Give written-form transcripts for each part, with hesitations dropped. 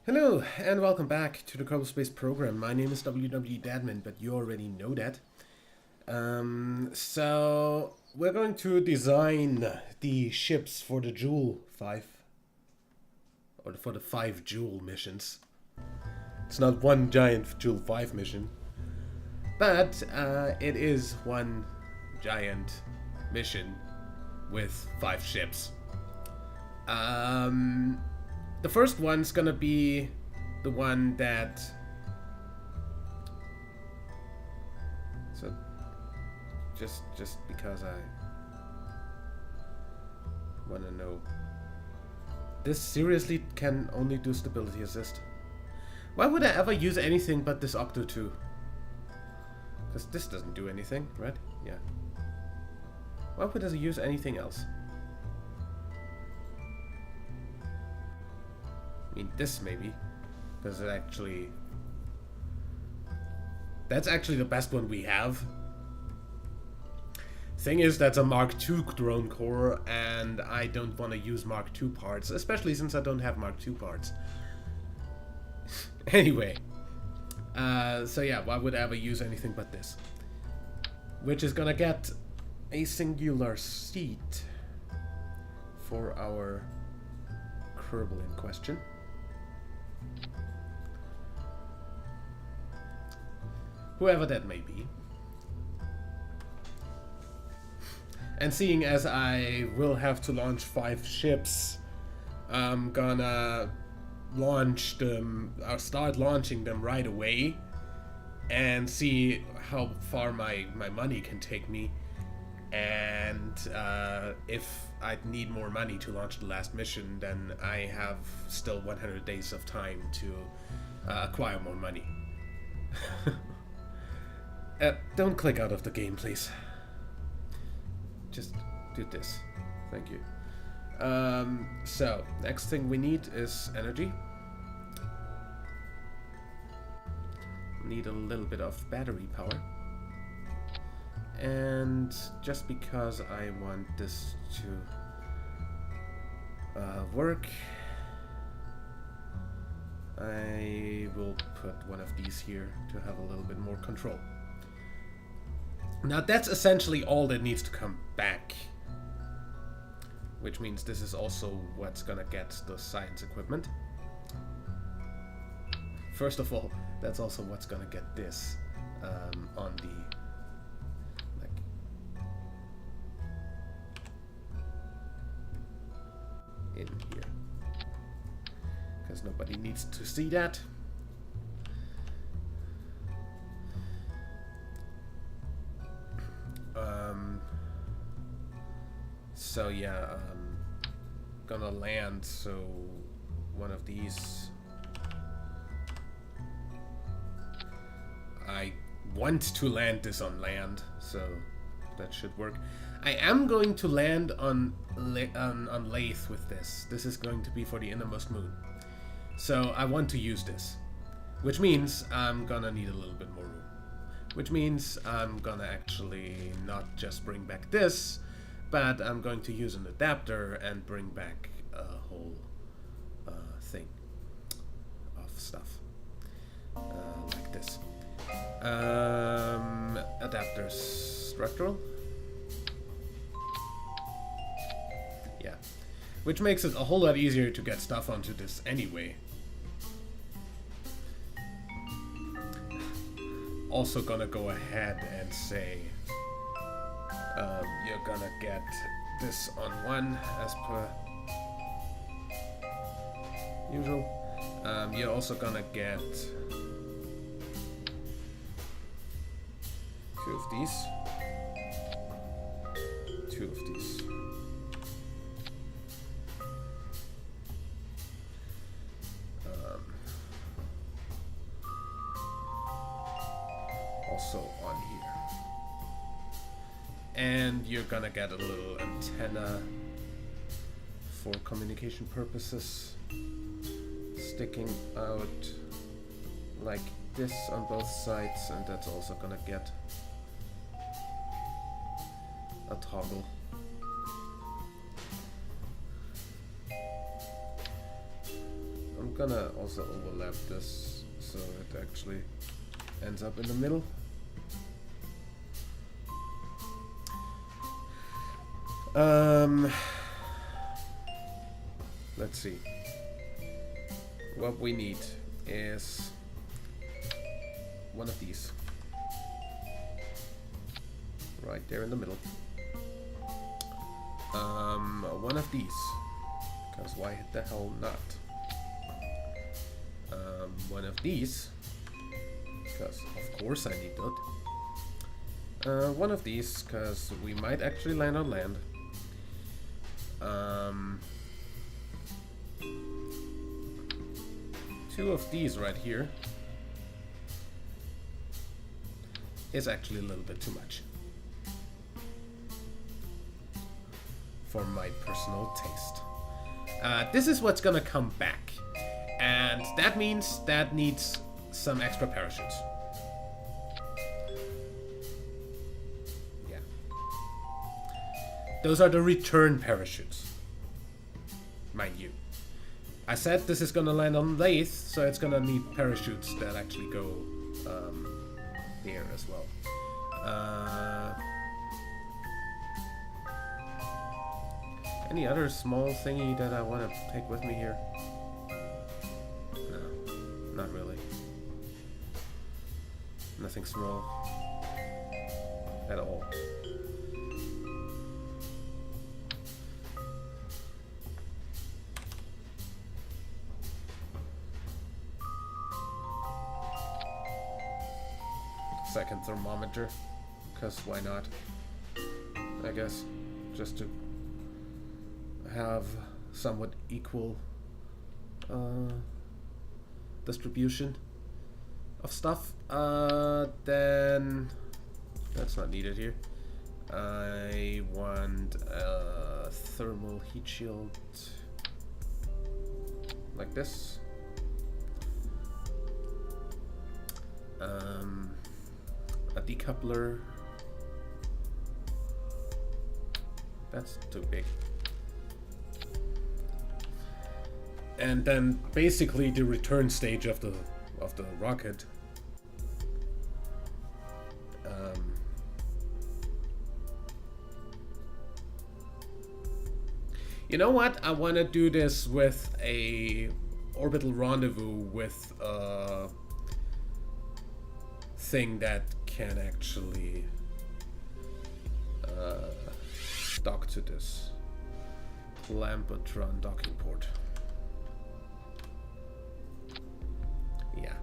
Hello, and welcome back to the Kerbal Space program. My name is Dadman, but you already know that. So we're going to design the ships for the Joule 5, or for the 5 Joule missions. It's not one giant Joule 5 mission, but it is one giant mission with 5 ships. The first one's gonna be the one that... So, just because I wanna know. This seriously can only do stability assist. Why would I ever use anything but this Octo 2? Because this doesn't do anything, right? Yeah. Why would I use anything else? I mean, this maybe, because it actually... That's actually the best one we have. Thing is, that's a Mark II drone core, and I don't want to use Mark II parts, especially since I don't have Mark II parts. Anyway, so yeah, why would I ever use anything but this? Which is gonna get a singular seat for our Kerbal in question. Whoever that may be. And seeing as I will have to launch 5 ships, I'm gonna launch them, or start launching them right away and see how far my money can take me. And if I need more money to launch the last mission, then I have still 100 days of time to acquire more money. Don't click out of the game, please. Just do this. Thank you. So, next thing we need is energy. Need a little bit of battery power. And just because I want this to work, I will put one of these here to have a little bit more control. Now that's essentially all that needs to come back. Which means this is also what's gonna get the science equipment. First of all, that's also what's gonna get this on the... in here. Because nobody needs to see that. So yeah, gonna land, so one of these... I want to land this on land, so that should work. I am going to land on Lathe with this. This is going to be for the innermost moon. So I want to use this. Which means I'm gonna need a little bit more room. Which means I'm gonna actually not just bring back this, but I'm going to use an adapter and bring back a whole thing of stuff. Like this. Adapters structural. Yeah. Which makes it a whole lot easier to get stuff onto this anyway. Also gonna go ahead and say you're gonna get this on 1 as per usual. You're also gonna get 2 of these, 2 of these. Also on here. And you're gonna get a little antenna for communication purposes, sticking out like this on both sides, and that's also gonna get a toggle. I'm gonna also overlap this so it actually ends up in the middle. Let's see. What we need is one of these. Right there in the middle. One of these. Because why the hell not? One of these. Because of course I need that. One of these, because we might actually land on land. Two of these right here is actually a little bit too much for my personal taste. This is what's gonna come back, and that means that needs some extra parachutes. Yeah. Those are the return parachutes, mind you. I said this is gonna land on lathe, so it's gonna need parachutes that actually go there as well. Any other small thingy that I want to take with me here? No, not really. Nothing small at all. Second thermometer, because why not? I guess just to have somewhat equal distribution of stuff. Then that's not needed here. I want a thermal heat shield like this. A decoupler. That's too big. And then basically the return stage of the rocket. You know what? I want to do this with a orbital rendezvous with a thing that can actually dock to this Clampotron docking port. Yeah.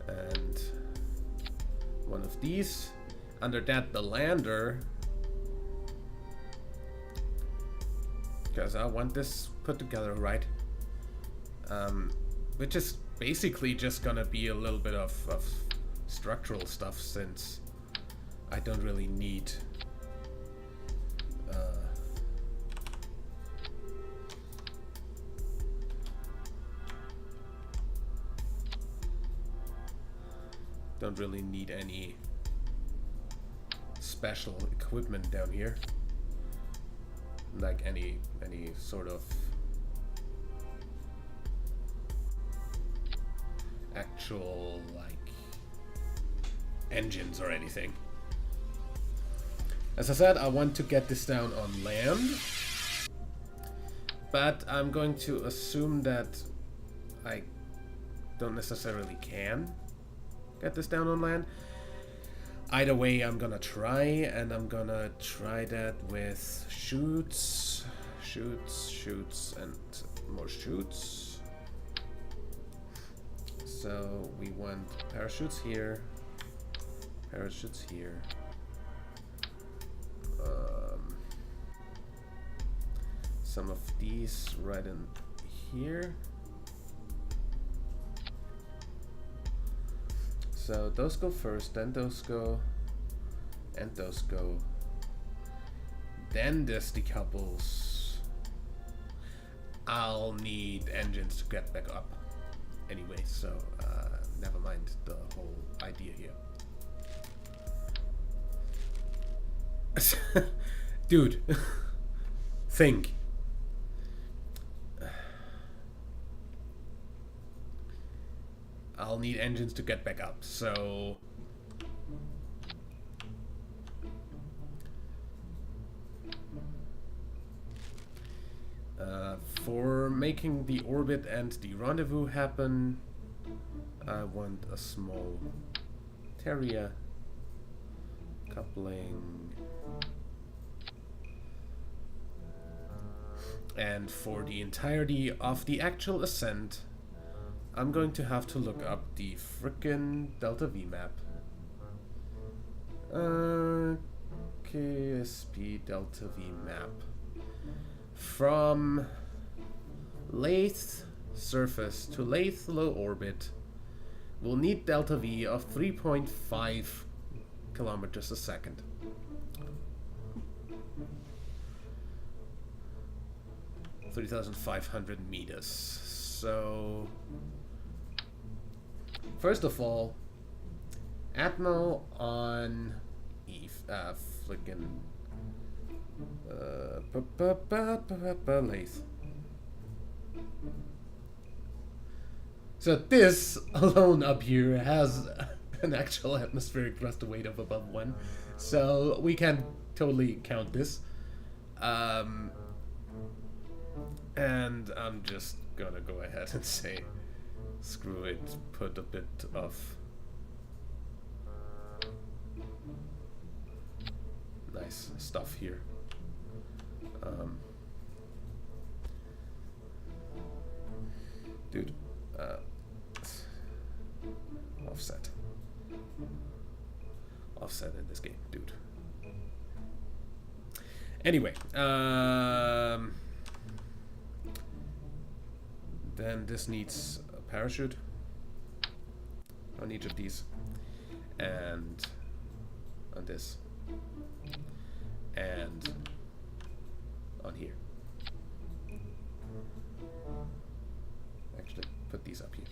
And one of these. Under that, the lander. Because I want this put together right. Which is basically just gonna be a little bit of structural stuff, since I don't really need any special equipment down here, like any sort of actual like engines or anything. As I said, I want to get this down on land, but I'm going to assume that I don't necessarily can get this down on land. Either way, I'm gonna try, and I'm gonna try that with chutes, and more chutes. So we want parachutes here, parachutes here. Some of these right in here. So those go first, then those go, and those go. Then this decouples. I'll need engines to get back up anyway, so never mind the whole idea here. Dude, think. I'll need engines to get back up, so... for making the orbit and the rendezvous happen, I want a small terrier coupling. And for the entirety of the actual ascent, I'm going to have to look up the frickin' Delta V map. KSP Delta V map. From Lathe surface to Lathe low orbit, we'll need Delta V of 3.5 kilometers a second. (3,500 meters). So, first of all, Atmo on flickin' Lathe. So this alone up here has an actual atmospheric thrust weight of above 1, so we can totally count this. And I'm just gonna go ahead and say, screw it, put a bit of nice stuff here. Dude, offset in this game, dude. Anyway, then this needs a parachute on each of these, and on this, and on here. Actually, put these up here.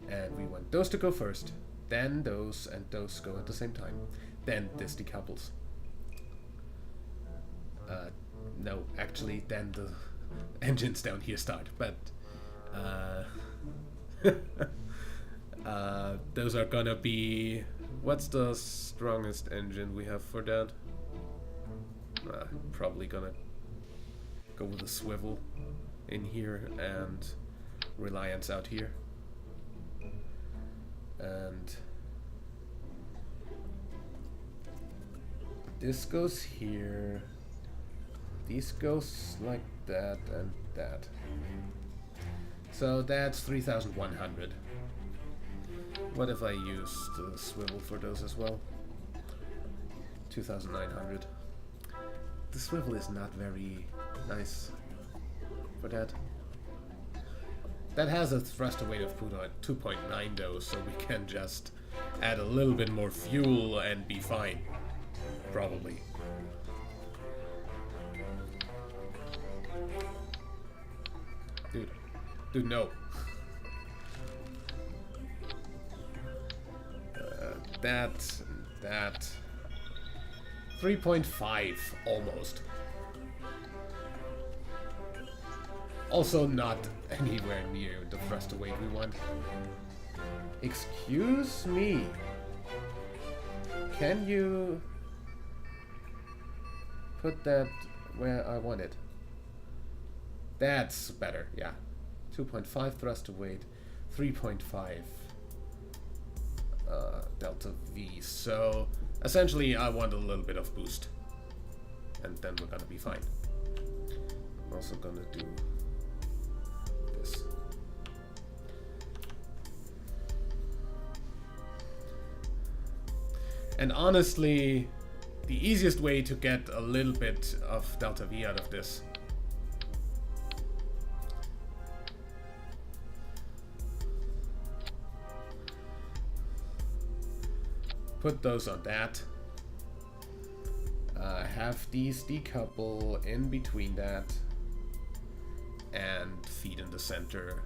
And we want those to go first, then those, and those go at the same time. Then this decouples. No, actually, then the engines down here start, but those are gonna be... What's the strongest engine we have for that? Probably gonna go with a swivel in here and Reliance out here. And this goes here. These goes like that and that. So that's 3,100. What if I use the swivel for those as well? 2,900. The swivel is not very nice for that. That has a thruster weight of 2.9 though, so we can just add a little bit more fuel and be fine. Probably. Dude, no. That 3.5 almost. Also not anywhere near the thruster weight we want. Excuse me. Can you put that where I want it? That's better, yeah. 2.5 thruster weight, 3.5 delta V. So essentially I want a little bit of boost. And then we're gonna be fine. I'm also gonna do this. And honestly, the easiest way to get a little bit of delta V out of this put those on that. Have these decouple in between that and feed in the center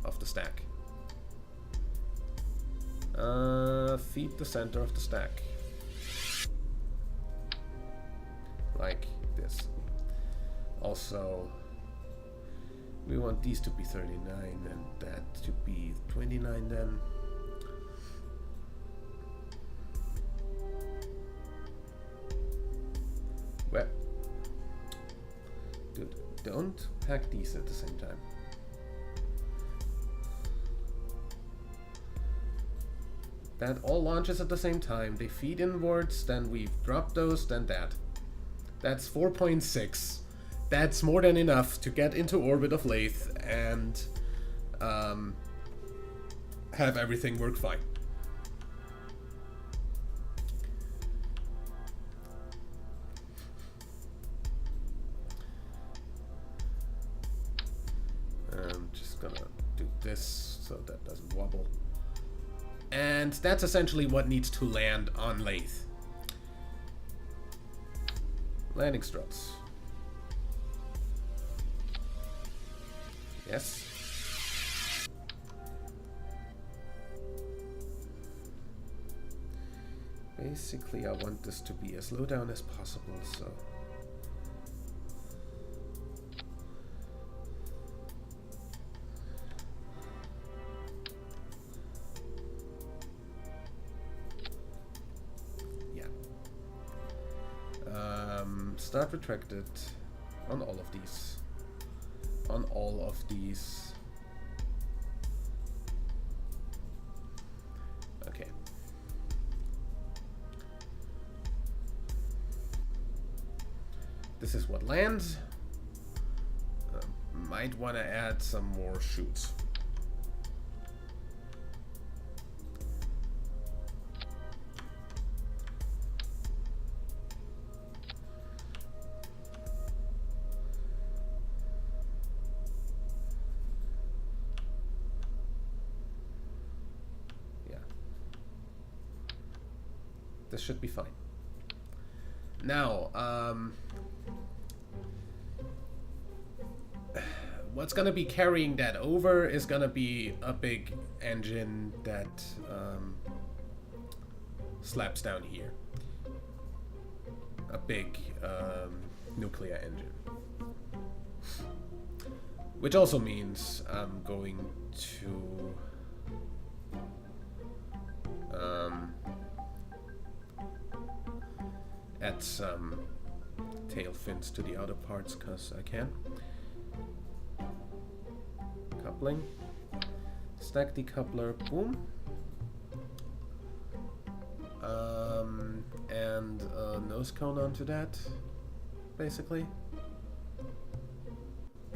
of the stack. Feed the center of the stack. like this. Also, we want these to be 39 and that to be 29 then. Well, dude, don't pack these at the same time. That all launches at the same time. They feed inwards, then we drop those, then that. That's 4.6. That's more than enough to get into orbit of Lathe and have everything work fine. I'm just gonna do this so that doesn't wobble. And that's essentially what needs to land on Lathe. Landing struts. Yes. Basically, I want this to be as low down as possible, so... Start retracted on all of these. On all of these. Okay. This is what lands. Might want to add some more chutes. This should be fine. Now, what's gonna be carrying that over is gonna be a big engine that slaps down here. A big nuclear engine. Which also means I'm going to add some tail fins to the outer parts because I can. Coupling. Stack decoupler, boom. And a nose cone onto that, basically.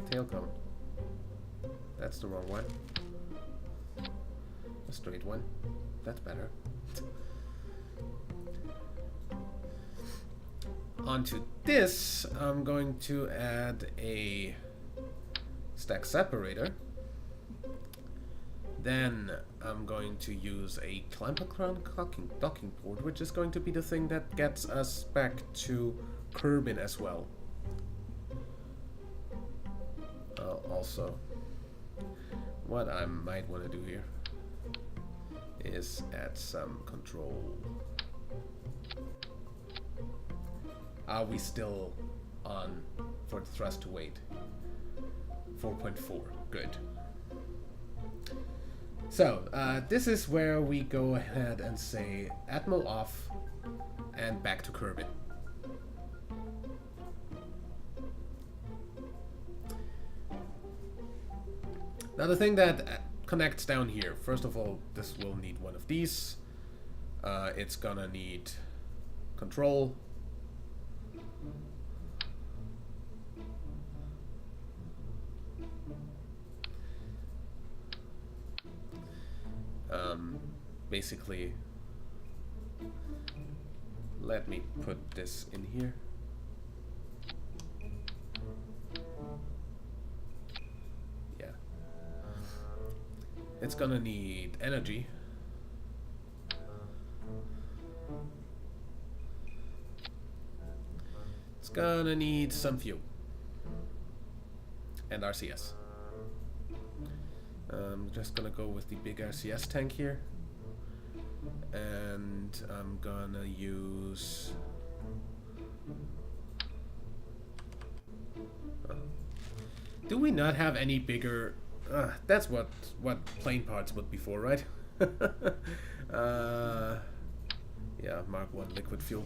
Tail cone. That's the wrong one. A straight one. That's better. Onto this, I'm going to add a stack separator. Then I'm going to use a clamper crown docking port, which is going to be the thing that gets us back to Kerbal as well. Also, what I might want to do here is add some control. Are we still on for the thrust to weight? 4.4, good. So, this is where we go ahead and say Atmo off and back to Kerbal. Now the thing that connects down here, first of all, this will need one of these. It's gonna need control. Basically, let me put this in here. Yeah. It's gonna need energy. It's gonna need some fuel. And RCS. I'm just gonna go with the big RCS tank here. And I'm gonna use Do we not have any bigger... that's what plane parts would be for, right? Yeah, Mark 1 liquid fuel.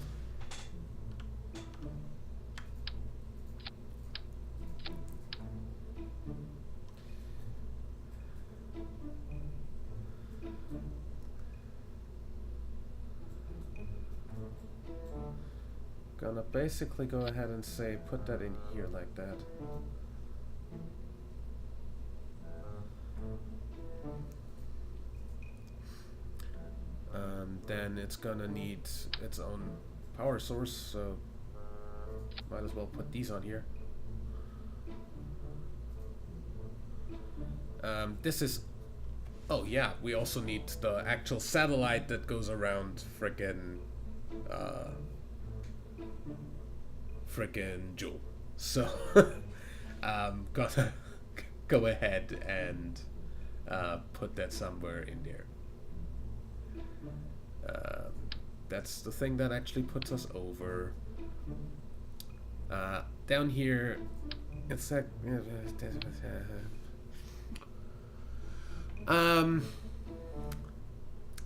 Gonna basically go ahead and say put that in here like that. Then it's gonna need its own power source, so might as well put these on here. This is... Oh yeah, we also need the actual satellite that goes around frickin' Joule. So, gotta go ahead and put that somewhere in there. That's the thing that actually puts us over. Down here, it's like...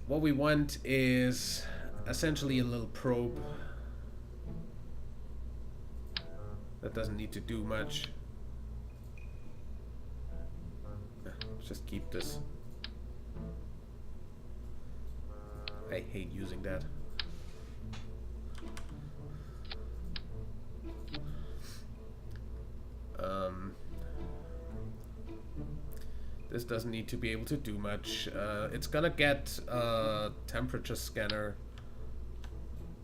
what we want is essentially a little probe that doesn't need to do much. Just keep this. I hate using that. This doesn't need to be able to do much. It's gonna get a temperature scanner,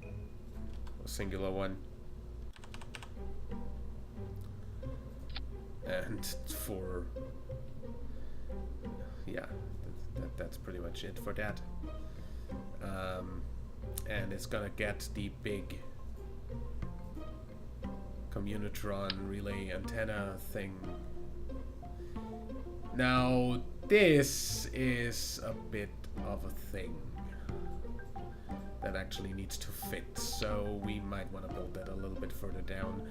a singular one, and for yeah, that's pretty much it for that. And it's gonna get the big Communitron relay antenna thing. Now, this is a bit of a thing that actually needs to fit, so we might want to build that a little bit further down.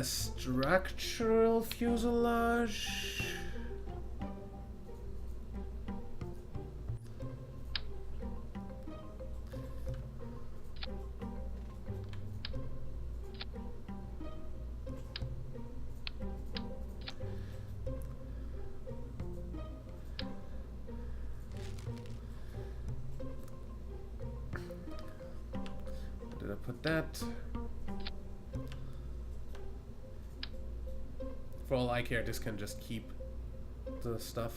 Structural fuselage. Did I put that? For all I care, this can just keep the stuff.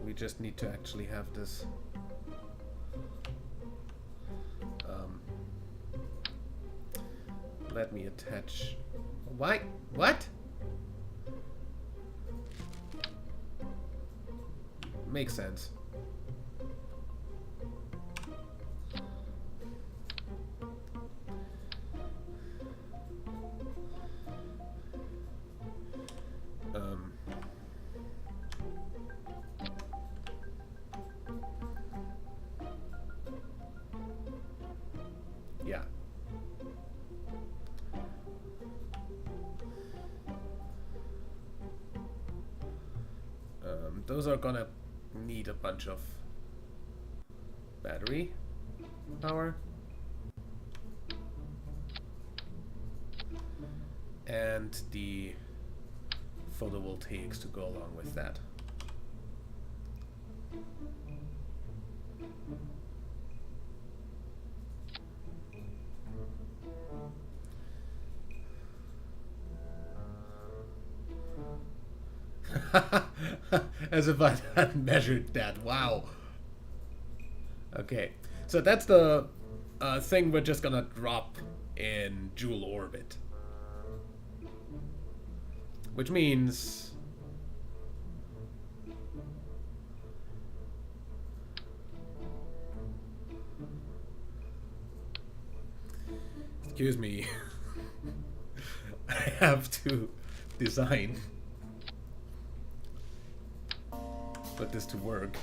We just need to actually have this. Let me attach. Why? What? Makes sense. Yeah. Those are gonna need a bunch of battery power. And the photovoltaics to go along with that. As if I hadn't measured that. Wow. Okay, so that's the thing we're just gonna drop in Joule orbit. Which means... Excuse me. I have to design. Put this to work.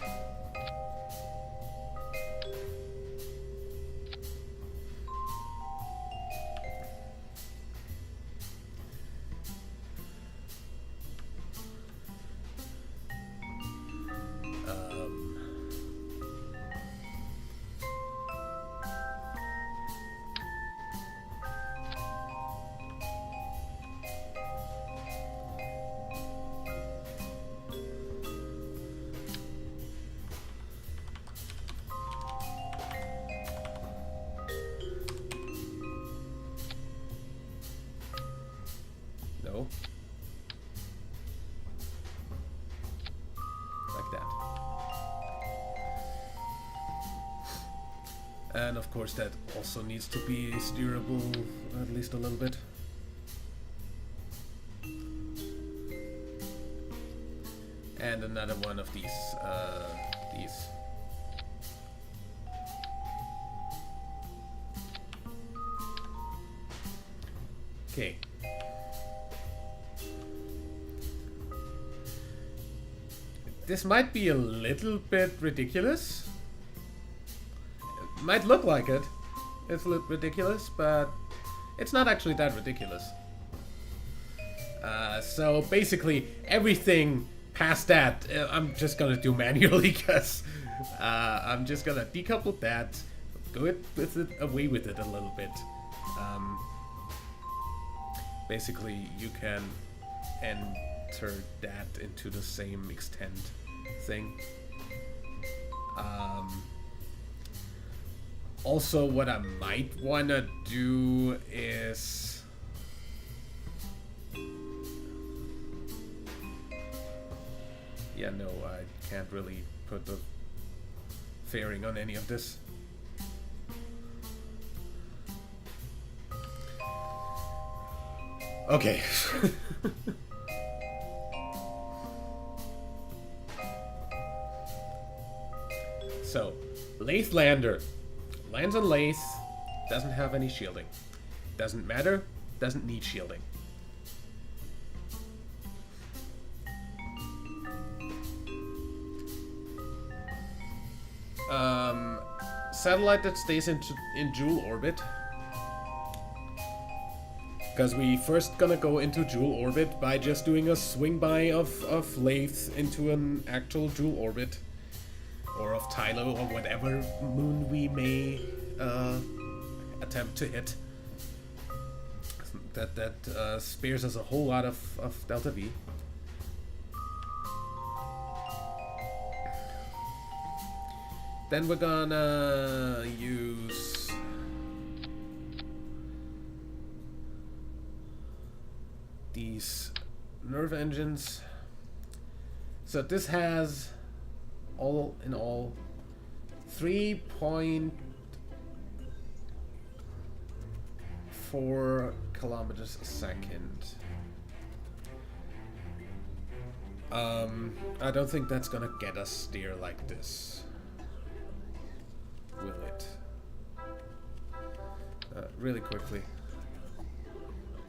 And of course that also needs to be steerable at least a little bit. And another one of these. Okay. This might be a little bit ridiculous. It might look like it. It's a little ridiculous, but it's not actually that ridiculous. So basically, everything past that, I'm just gonna do manually, because I'm just gonna decouple that, go away with it a little bit. Basically, you can enter that into the same extend thing. Also, what I might wanna do is yeah, no, I can't really put the fairing on any of this. Okay. So, Lathe Lander. Lands on Lathe, doesn't have any shielding. Doesn't matter, doesn't need shielding. Satellite that stays in dual orbit. Because we first gonna go into dual orbit by just doing a swing by of Lathe into an actual dual orbit. Or of Tylo, or whatever moon we may attempt to hit. That spares us a whole lot of Delta V. Then we're gonna use these nerve engines. So this has all in all 3.4 kilometers a second. I don't think that's gonna get us steer like this. Will it? Really quickly.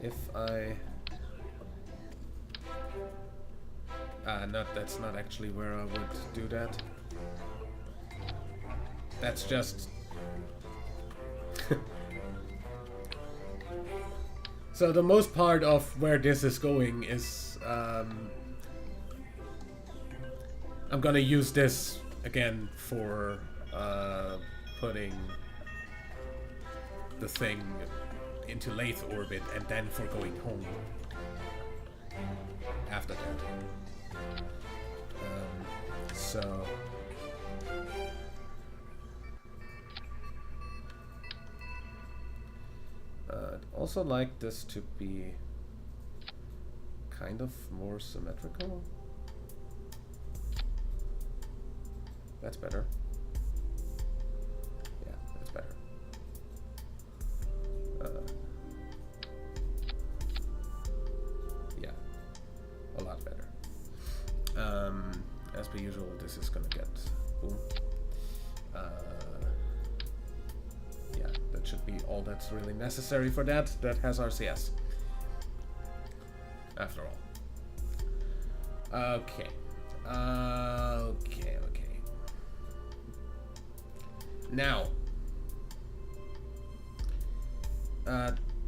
If I... that's not actually where I would do that. That's just... So the most part of where this is going is... I'm gonna use this again for putting the thing into Lathe orbit, and then for going home after that. So I'd also like this to be kind of more symmetrical. That's better. Yeah, that's better. Yeah, a lot better. As per usual, this is gonna get boom. Yeah, that should be all that's really necessary for that. That has RCS. After all. Okay. Okay. Now,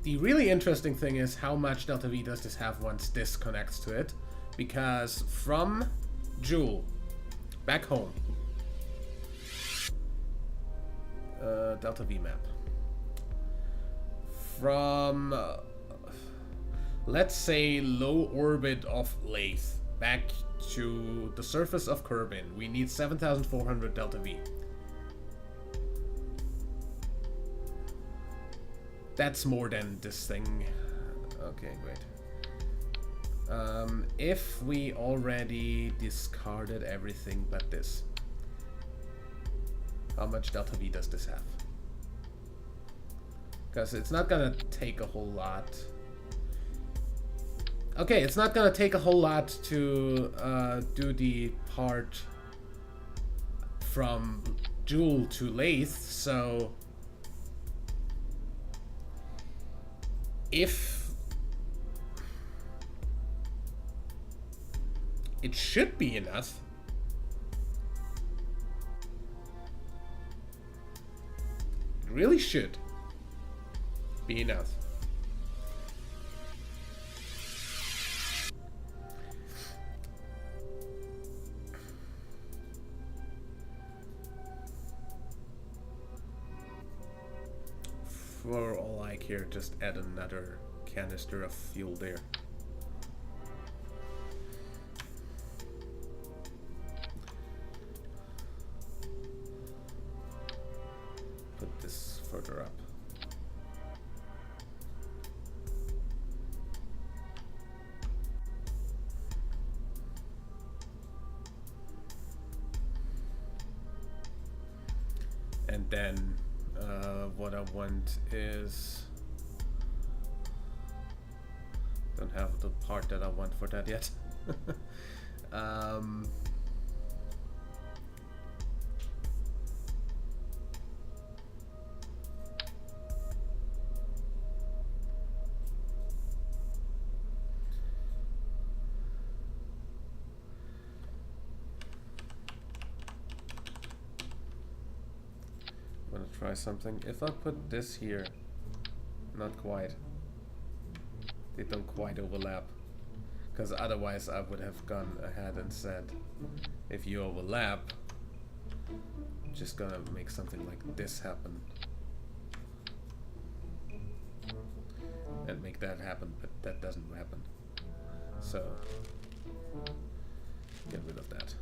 the really interesting thing is how much Delta V does this have once this connects to it, because from Joule back home, Delta V map, from let's say low orbit of Lathe back to the surface of Kerbal, we need 7,400 Delta V. That's more than this thing. Okay, great. If we already discarded everything but this, how much Delta V does this have? Because it's not gonna take a whole lot. Okay, it's not gonna take a whole lot to do the part from Jewel to Lathe, so if it should be enough. It really should be enough. For all I care, just add another canister of fuel there. Put this further up. And then what I want is, don't have the part that I want for that yet. Try something. If I put this here, not quite. They don't quite overlap. Because otherwise I would have gone ahead and said, if you overlap, I'm just gonna make something like this happen. And make that happen, but that doesn't happen. So, get rid of that.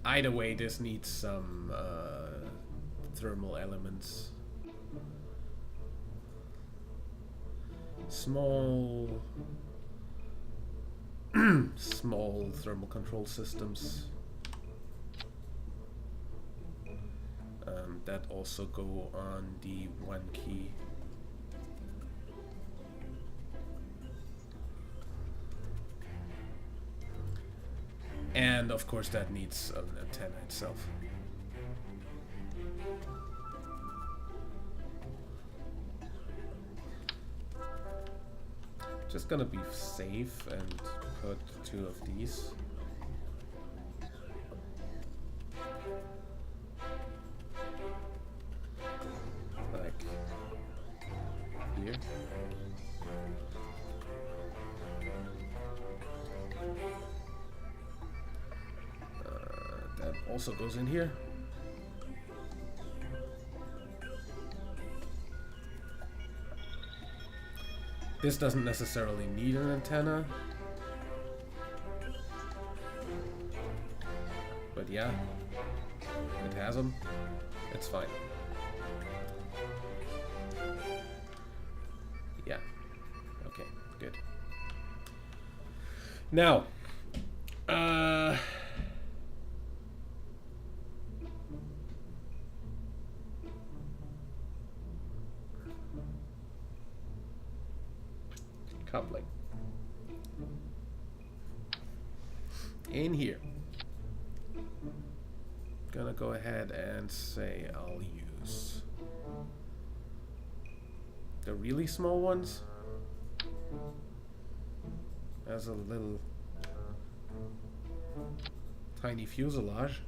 Either way, this needs some thermal elements. Small thermal control systems. That also go on the 1 key. And of course that needs an antenna itself. Just gonna be safe and put 2 of these. Like here. That also goes in here. This doesn't necessarily need an antenna. But yeah, it has them. It's fine. Yeah. Okay, good. Now, coupling. In here. Gonna go ahead and say I'll use the really small ones as a little tiny fuselage.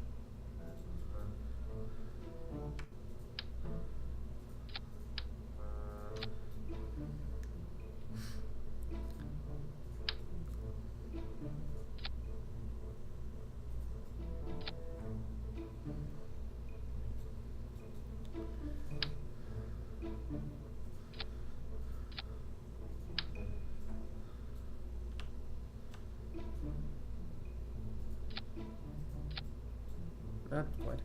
Not quite.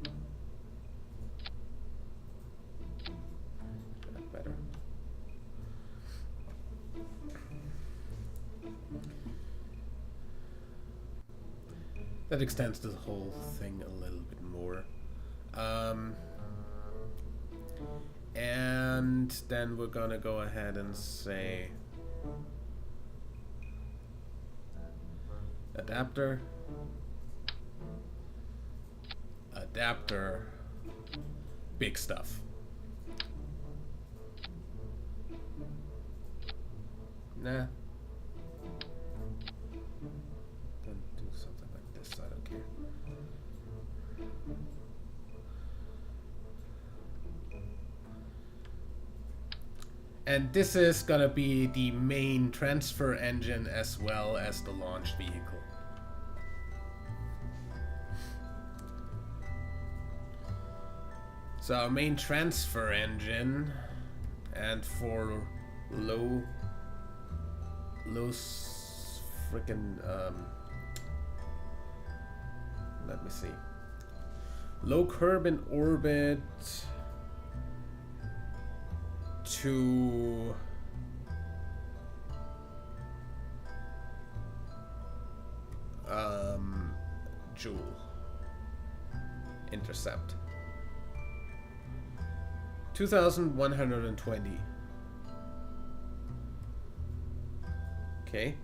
Not better. That extends the whole thing a little bit more. And then we're gonna go ahead and say adapter, big stuff. Nah. Then do something like this, I don't care. And this is gonna be the main transfer engine as well as the launch vehicle. So our main transfer engine, and for low freaking let me see, low curb in orbit to Joule intercept 2120. Okay,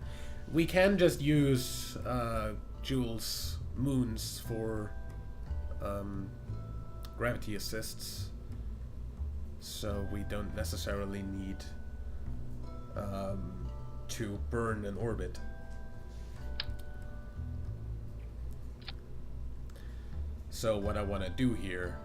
we can just use Joule's moons for gravity assists, so we don't necessarily need to burn an orbit. So what I want to do here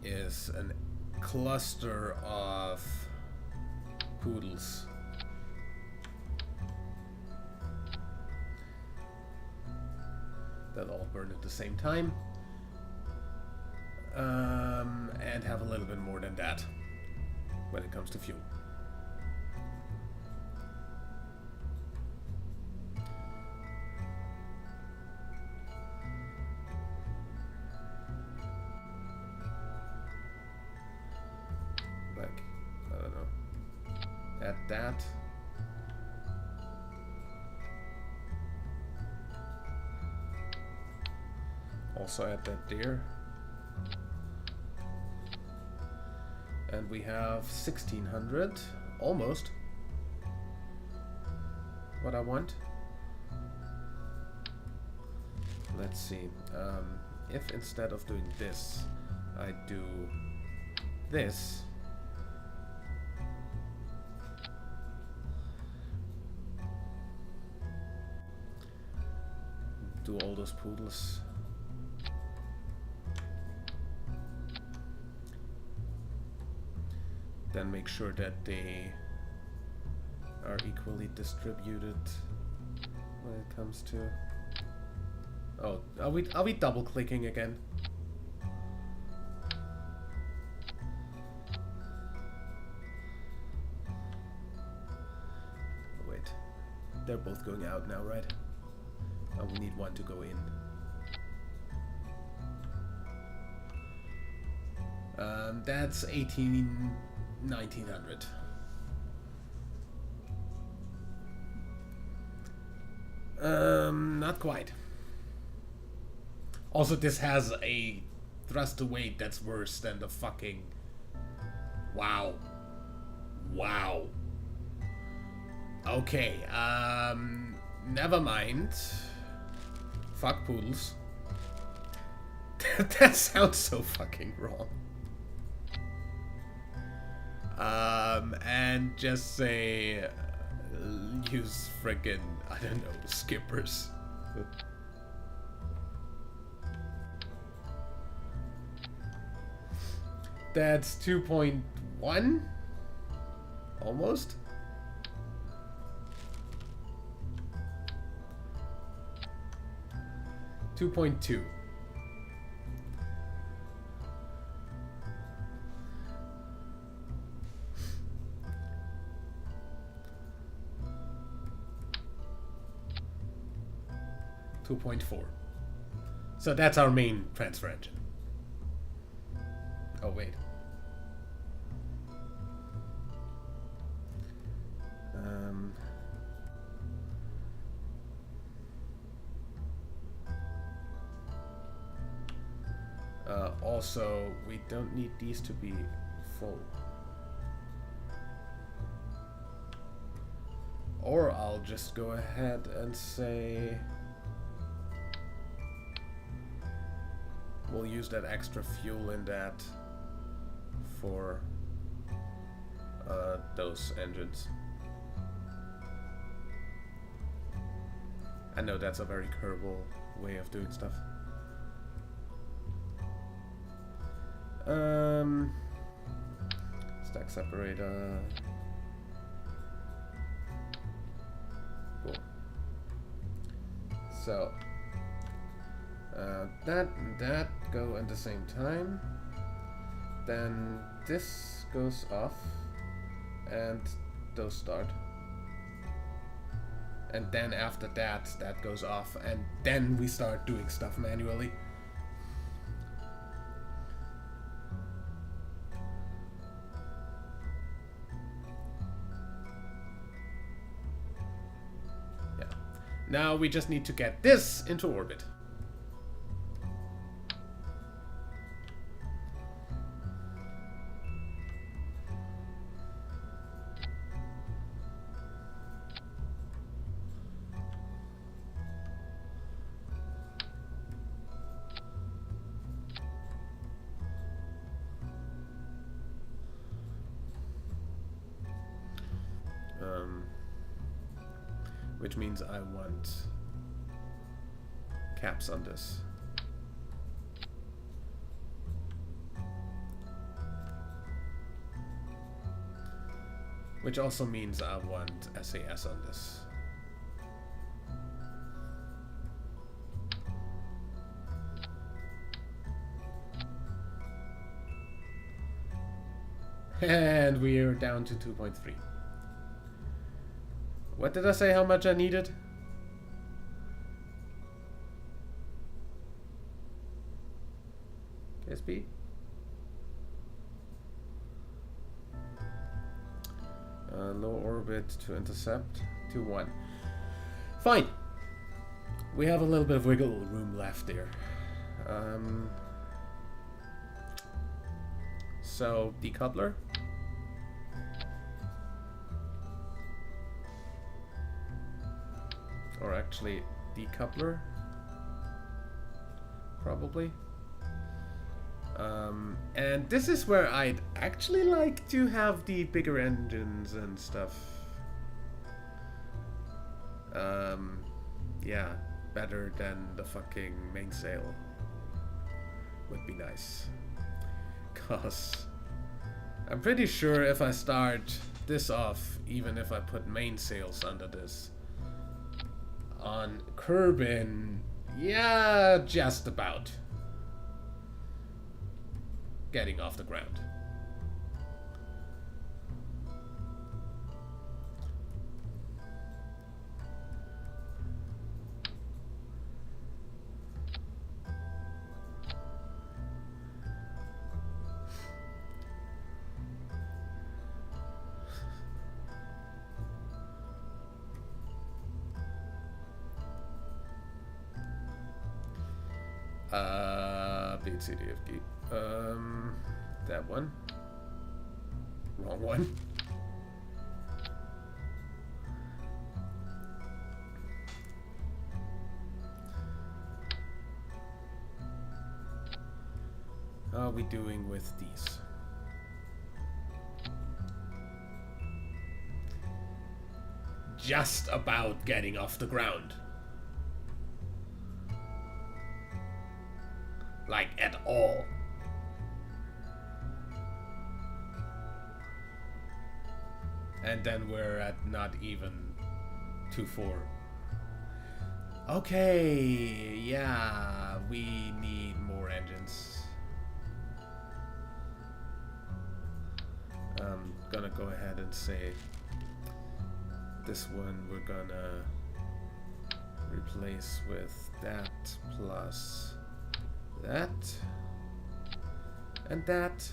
is a cluster of poodles. That all burn at the same time. And have a little bit more than that when it comes to fuel. Like, I don't know. Add that. Also add that there. And we have 1600, almost what I want. Let's see, if instead of doing this, I do this. Do all those poodles. Then make sure that they are equally distributed when it comes to... Oh, are we double clicking again? Wait, they're both going out now, right? Oh, we need one to go in. That's 1900. Not quite. Also, this has a thrust to weight that's worse than the fucking... Wow. Wow. Okay, never mind. Fuck poodles. That sounds so fucking wrong. And just say, use frickin', I don't know, skippers. That's 2.1? Almost? $2.2. 2.4. So that's our main transfer engine. Oh, wait. Also, we don't need these to be full. Or I'll just go ahead and say we'll use that extra fuel in that for those engines. I know that's a very Kerbal way of doing stuff. Stack separator. Cool. So that and that go at the same time. Then this goes off, and those start. And then after that, that goes off, and then we start doing stuff manually. Yeah. Now we just need to get this into orbit. Which means I want caps on this. Which also means I want SAS on this. And we're down to 2.3. What did I say how much I needed? KSP? Low orbit to intercept to 1. Fine. We have a little bit of wiggle room left there. So decoupler. Or actually, decoupler, probably. And this is where I'd actually like to have the bigger engines and stuff. Yeah, better than the fucking mainsail. Would be nice. 'Cause I'm pretty sure if I start this off, even if I put mainsails under this, on Kerbal, yeah, just about getting off the ground. BCDFG. That one. Wrong one. How are we doing with these? Just about getting off the ground. Like, at all. And then we're at not even 2.4. Okay, yeah, we need more engines. I'm gonna go ahead and say this one we're gonna replace with that plus that and that.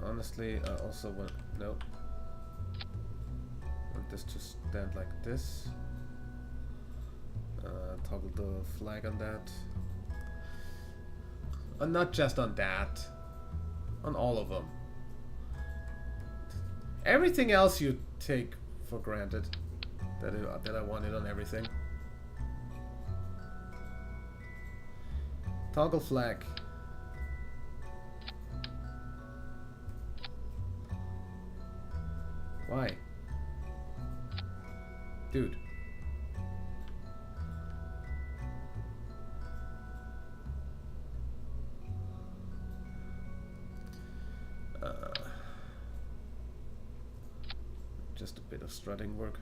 Honestly, I also want this to stand like this. Toggle the flag on that. And not just on that, on all of them. Everything else you take for granted that I wanted on everything. Toggle flag. Why? Dude. Just a bit of strutting work.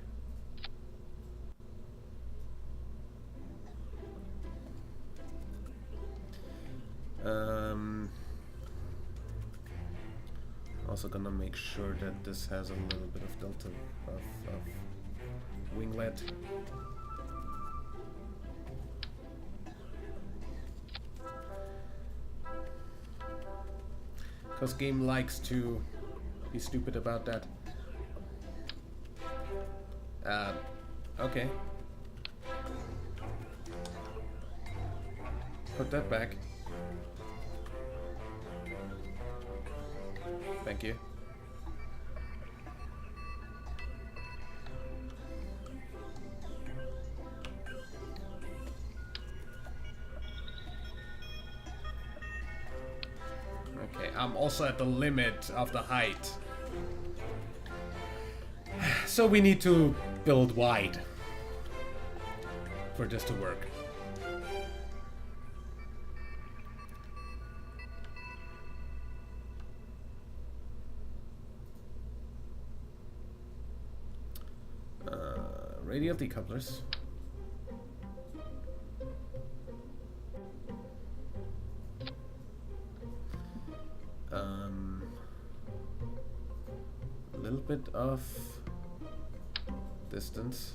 Also gonna make sure that this has a little bit of delta of winglet. Because game likes to be stupid about that. Okay. Put that back. Thank you. Okay, I'm also at the limit of the height. So we need to build wide for this to work. Radial decouplers. A little bit of distance.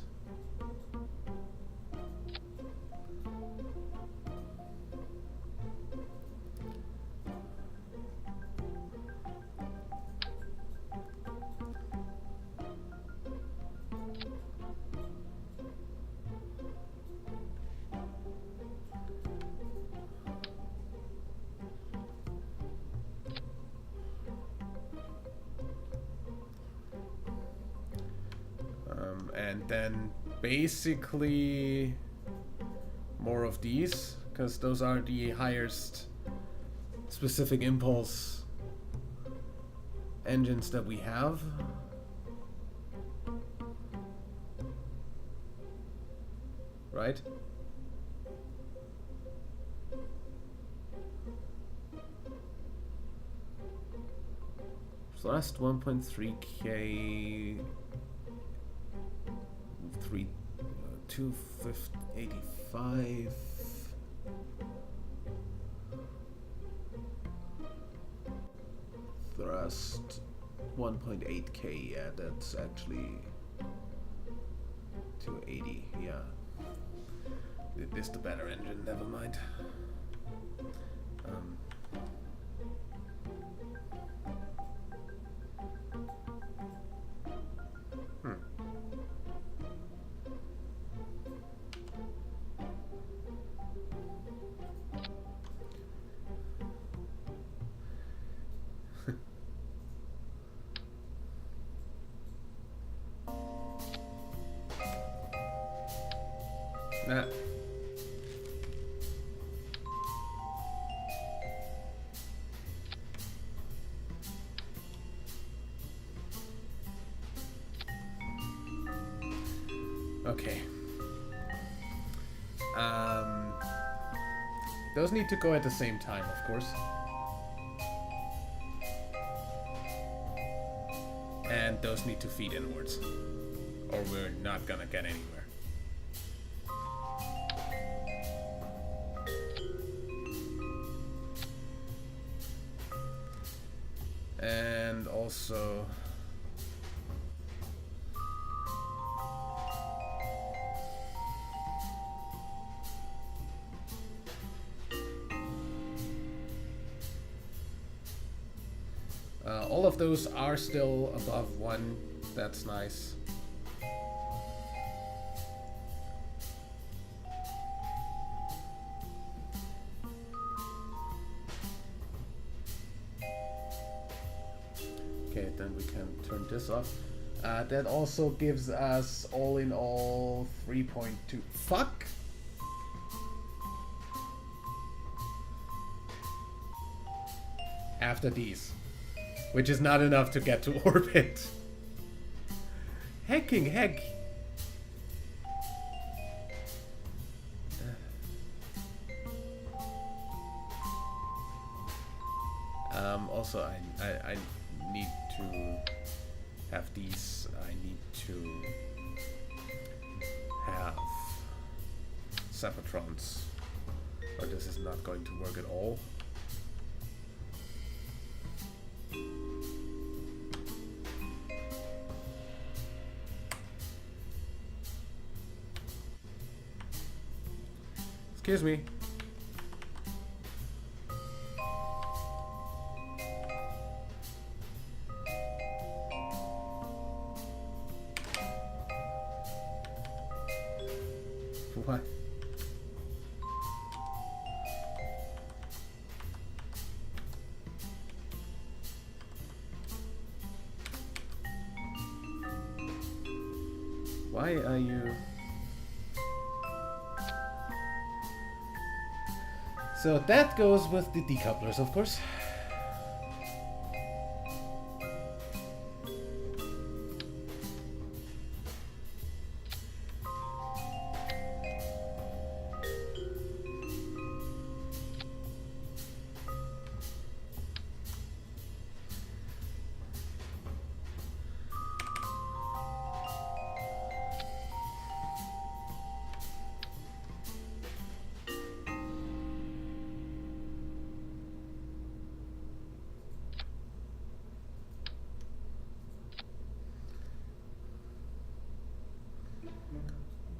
And then basically more of these, because those are the highest specific impulse engines that we have. Right? Thrust 1.3K 285. Thrust 1.8K, yeah, that's actually 280, yeah. It is the better engine, never mind. Nah. Okay. Those need to go at the same time, of course. And those need to feed inwards, or we're not gonna get anywhere. All of those are still above 1. That's nice. Okay, then we can turn this off. That also gives us all in all 3.2. Fuck! After these. Which is not enough to get to orbit. Hecking heck! Also, I need to have these. I need to have Cybertrons, or this is not going to work at all. Excuse me. What? Why are you... So that goes with the decouplers, of course.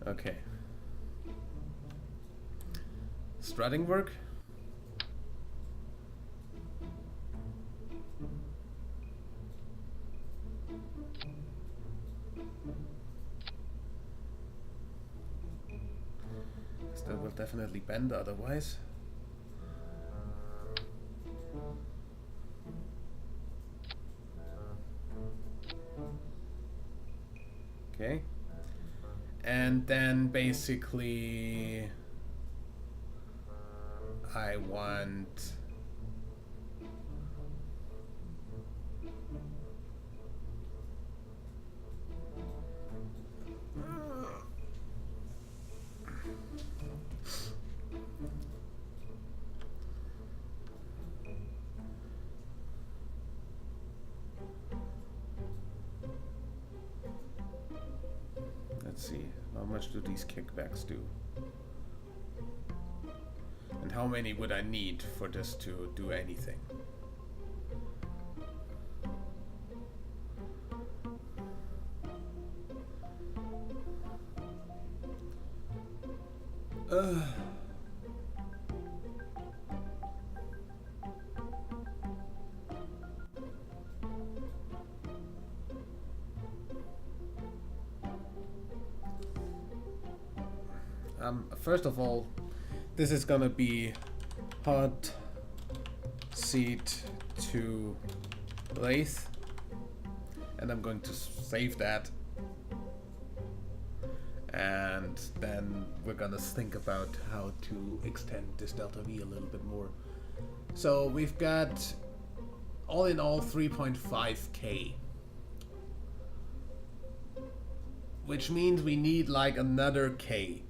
Okay. Strutting work? That will definitely bend otherwise. Okay. And then basically I want let's see, how much do these kickbacks do? And how many would I need for this to do anything? First of all, this is gonna be hot seat to lathe, and I'm going to save that, and then we're gonna think about how to extend this delta V a little bit more. So we've got all in all 3.5K, which means we need like another K.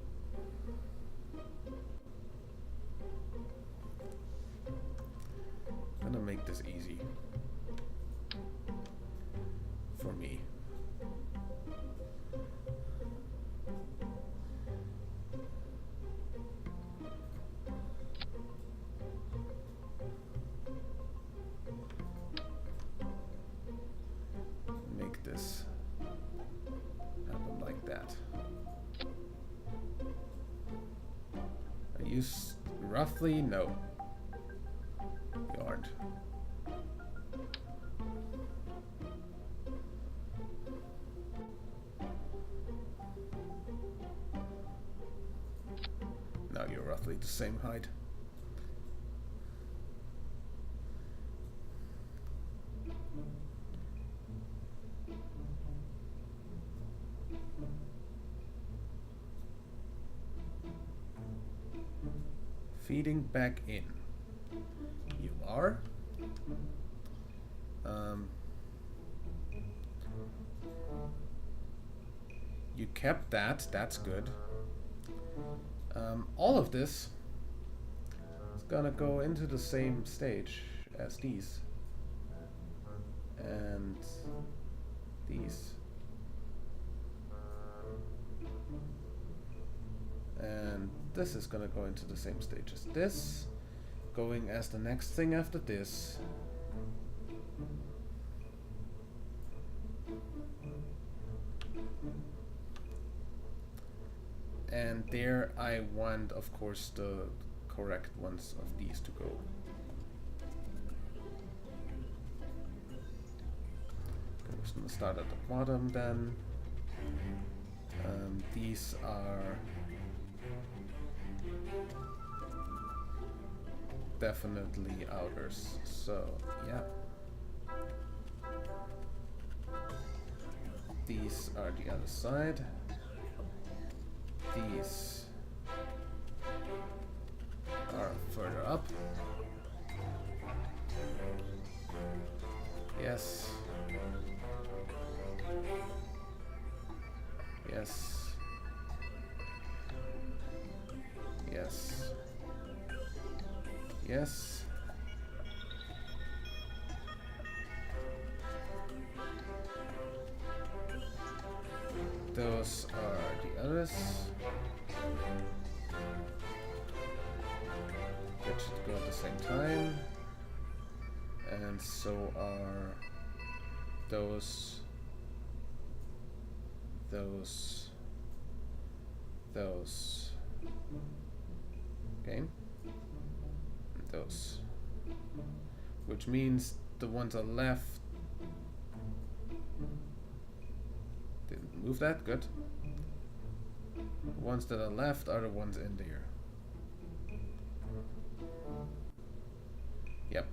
I'm gonna make this easy for me. Make this happen like that. Are you roughly? No. You aren't. roughly the same height. Feeding back in. You are. You kept that. That's good. All of this is gonna go into the same stage as these. And these. And this is gonna go into the same stage as this, going as the next thing after this. And there I want, of course, the correct ones of these to go. I'm just gonna start at the bottom then. These are definitely outers, so yeah. These are the other side. These are further up. Yes. Yes. Yes. Yes. Those are the others. That should go at the same time. And so are those. Okay. Those. Which means the ones on the left didn't move that, good. The ones that are left are the ones in there. Yep.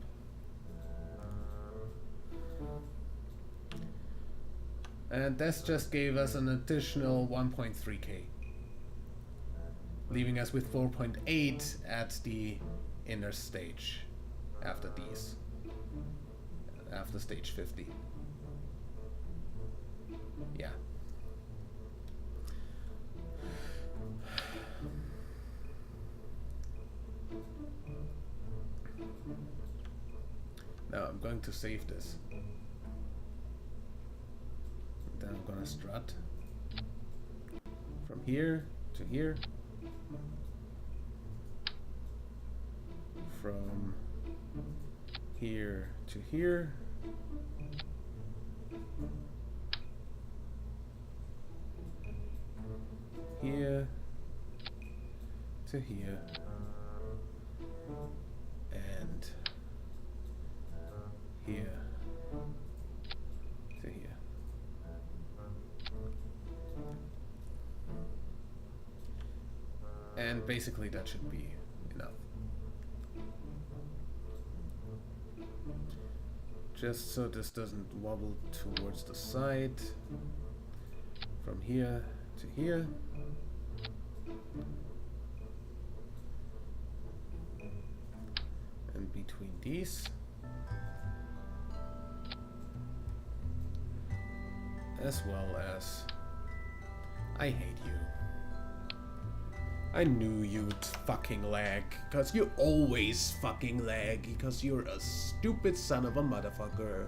And this just gave us an additional 1.3k. Leaving us with 4.8 at the inner stage after these. After stage 50. Yeah. Now I'm going to save this. Then I'm gonna strut from here to here. From here to here. Here to here. And here to here. And basically that should be enough. Just so this doesn't wobble towards the side. From here to here. And between these. As well as... I hate you. I knew you'd fucking lag, cause you always fucking lag, because you're a stupid son of a motherfucker.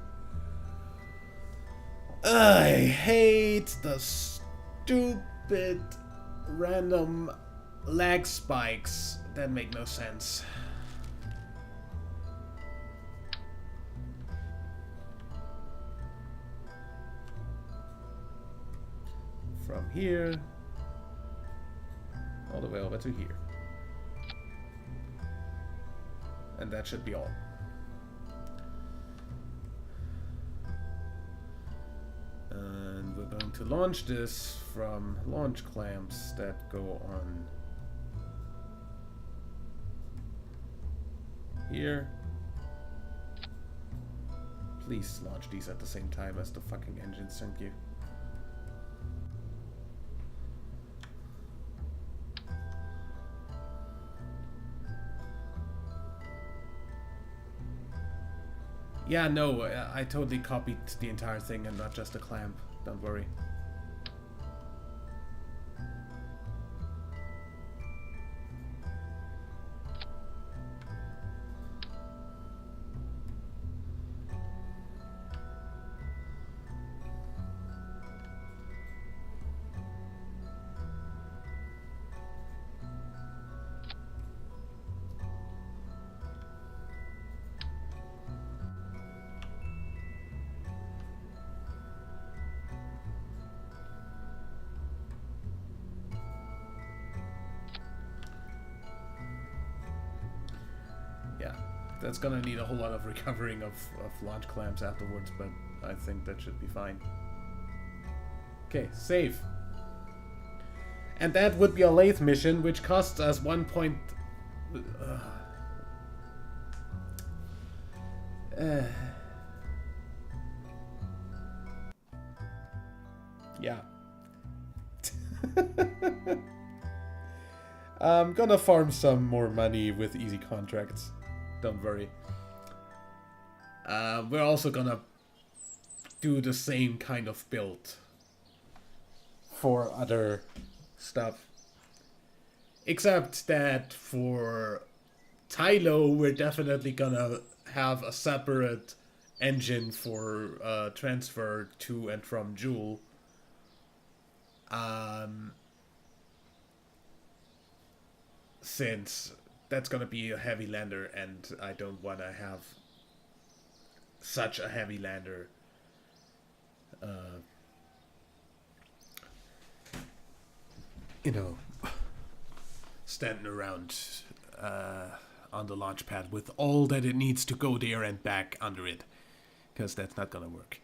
I hate the stupid random lag spikes that make no sense. From here all the way over to here. And that should be all. And we're going to launch this from launch clamps that go on here. Please launch these at the same time as the fucking engines, thank you. Yeah, no, I totally copied the entire thing and not just a clamp. Don't worry. Yeah, that's gonna need a whole lot of recovering of launch clamps afterwards, but I think that should be fine. Okay, save. And that would be a lathe mission, which costs us 1 point... yeah. I'm gonna farm some more money with easy contracts. Don't worry. We're also gonna do the same kind of build for other stuff. Except that for Tylo, we're definitely gonna have a separate engine for transfer to and from Joule. Since that's gonna be a heavy lander, and I don't want to have such a heavy lander you know, standing around on the launch pad with all that it needs to go there and back under it, because that's not gonna work.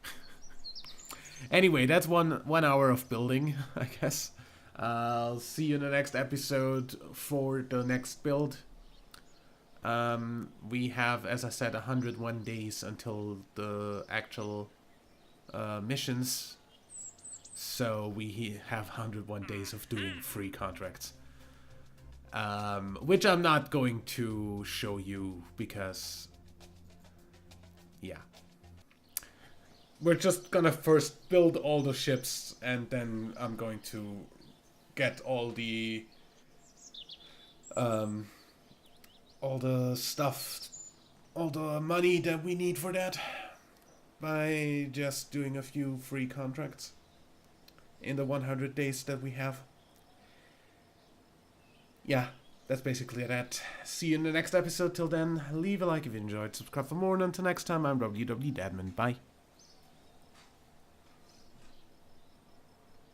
Anyway, that's one hour of building, I guess. I'll see you in the next episode for the next build. We have, as I said, 101 days until the actual missions. So we have 101 days of doing free contracts. Which I'm not going to show you because... yeah. We're just gonna first build all the ships, and then I'm going to get all the stuff, all the money that we need for that by just doing a few free contracts in the 100 days that we have. Yeah, that's basically that. See you in the next episode. Till then, leave a like if you enjoyed, subscribe for more, and until next time, I'm WWDadmin. Bye.